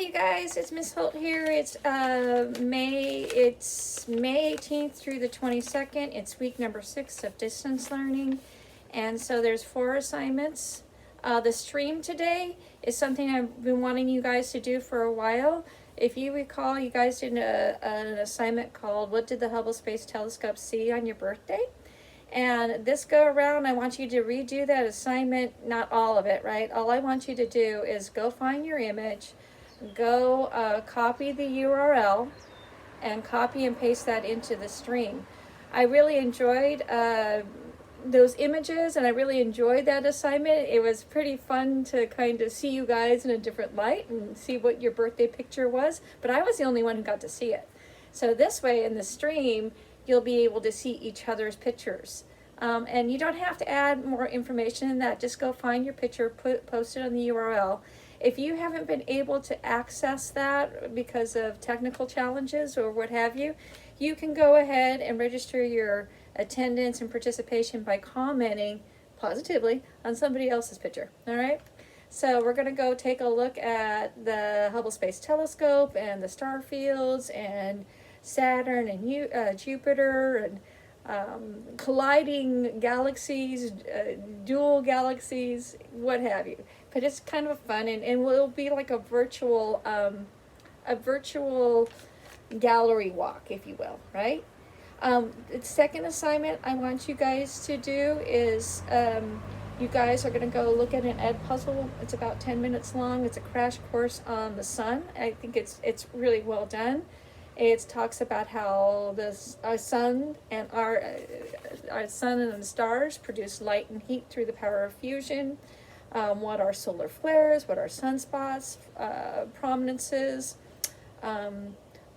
you guys, it's Miss Holt here. It's May 18th through the 22nd. It's week number 6 of distance learning. And so there's 4 assignments. The stream today is something I've been wanting you guys to do for a while. If you recall, you guys did an assignment called What Did the Hubble Space Telescope See on Your Birthday? And this go around, I want you to redo that assignment, not all of it, right? All I want you to do is go find your image, go copy the URL, and copy and paste that into the stream. I really enjoyed those images, and I really enjoyed that assignment. It was pretty fun to kind of see you guys in a different light and see what your birthday picture was, but I was the only one who got to see it. So this way in the stream, you'll be able to see each other's pictures. And you don't have to add more information than that. Just go find your picture, post it on the URL. If you haven't been able to access that because of technical challenges or what have you, you can go ahead and register your attendance and participation by commenting positively on somebody else's picture, all right? So we're going to go take a look at the Hubble Space Telescope and the star fields and Saturn and Jupiter and colliding galaxies, dual galaxies, what have you. But it's kind of fun, and it'll be like a virtual gallery walk, if you will, right? The second assignment I want you guys to do is you guys are going to go look at an Edpuzzle. It's about 10 minutes long. It's a crash course on the sun. I think it's really well done. It talks about how our sun and the stars produce light and heat through the power of fusion. What are solar flares? What are sunspots? Prominences?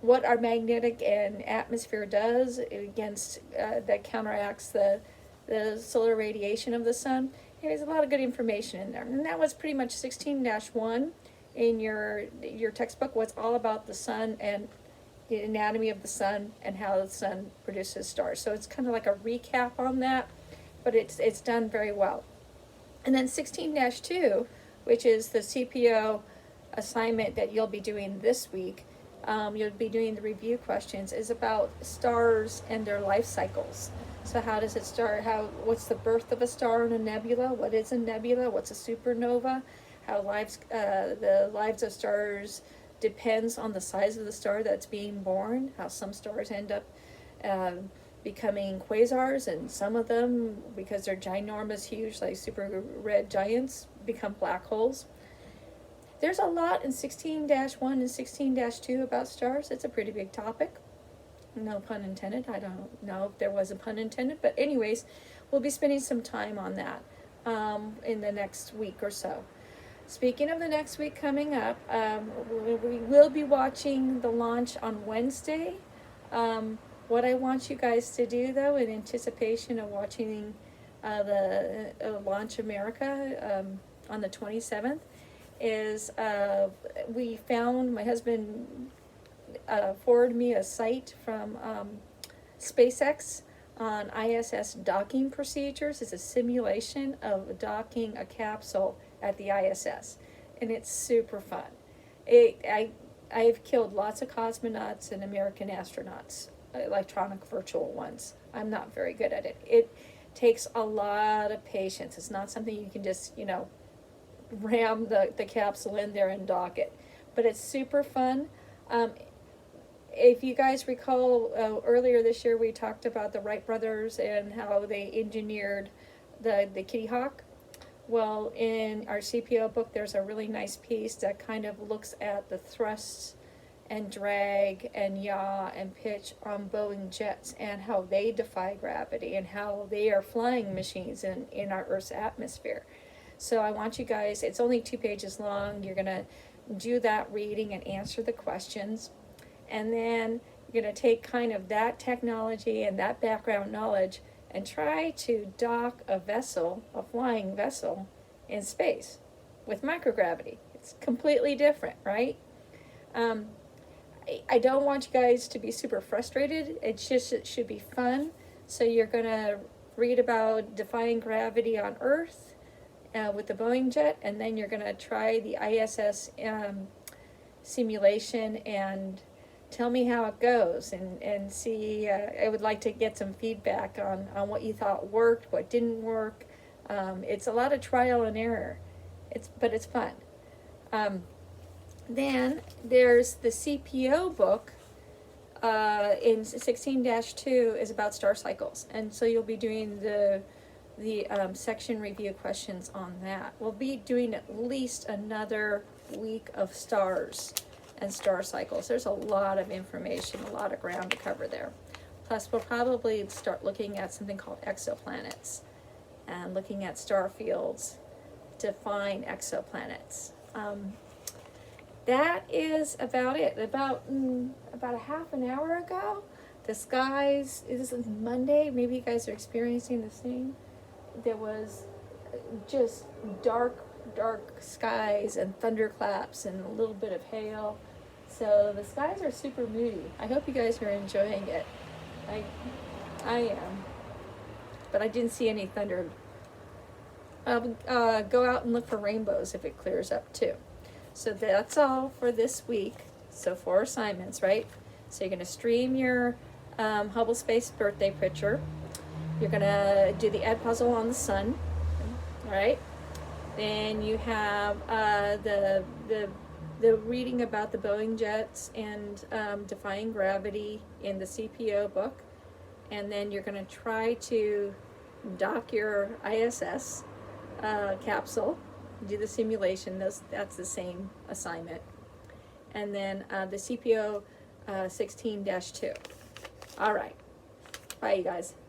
What our magnetic and atmosphere does against that counteracts the solar radiation of the sun. There's a lot of good information in there, and that was pretty much 16-1 in your textbook. Was all about the sun and the anatomy of the sun and how the sun produces stars. So it's kind of like a recap on that, but it's done very well. And then 16-2, which is the CPO assignment that you'll be doing this week, you'll be doing the review questions, is about stars and their life cycles. So how does it start? What's the birth of a star in a nebula? What is a nebula? What's a supernova? How the lives of stars depends on the size of the star that's being born. How some stars end up becoming quasars, and some of them, because they're ginormous, huge, like super red giants, become black holes. There's a lot in 16-1 and 16-2 about stars. It's a pretty big topic. No pun intended. I don't know if there was a pun intended, but anyways, we'll be spending some time on that in the next week or so. Speaking of the next week coming up, we will be watching the launch on Wednesday. What I want you guys to do, though, in anticipation of watching the Launch America on the 27th, is my husband forwarded me a site from SpaceX on ISS docking procedures. It's a simulation of docking a capsule at the ISS, and it's super fun. I've killed lots of cosmonauts and American astronauts, electronic virtual ones. I'm not very good at it. It takes a lot of patience. It's not something you can just, ram the capsule in there and dock it. But it's super fun. If you guys recall, earlier this year we talked about the Wright brothers and how they engineered the Kitty Hawk. Well, in our CPO book, there's a really nice piece that kind of looks at the thrusts and drag and yaw and pitch on Boeing jets and how they defy gravity and how they are flying machines in our Earth's atmosphere. So I want you guys, it's only 2 pages long. You're going to do that reading and answer the questions. And then you're going to take kind of that technology and that background knowledge and try to dock a flying vessel in space with microgravity. It's completely different, right? I don't want you guys to be super frustrated. It should be fun. So you're going to read about defying gravity on Earth with the Boeing jet, and then you're going to try the ISS simulation and tell me how it goes, and see, I would like to get some feedback on what you thought worked, what didn't work. It's a lot of trial and error, but it's fun. Then there's the CPO book in 16-2 is about star cycles, and so you'll be doing the section review questions on that. We'll be doing at least another week of stars and star cycles. There's a lot of information, a lot of ground to cover there. Plus, we'll probably start looking at something called exoplanets and looking at star fields to find exoplanets. That is about it. About a half an hour ago, the skies, this is Monday, maybe you guys are experiencing the same. There was just dark skies and thunderclaps and a little bit of hail. So the skies are super moody. I hope you guys are enjoying it. I am. But I didn't see any thunder. Go out and look for rainbows if it clears up too. So that's all for this week. So 4 assignments, right? So you're going to stream your Hubble Space birthday picture. You're going to do the Edpuzzle on the sun, all right? Then you have the reading about the Boeing jets and defying gravity in the CPO book. And then you're going to try to dock your ISS capsule, do the simulation. That's the same assignment. And then the CPO 16-2. All right. Bye, you guys.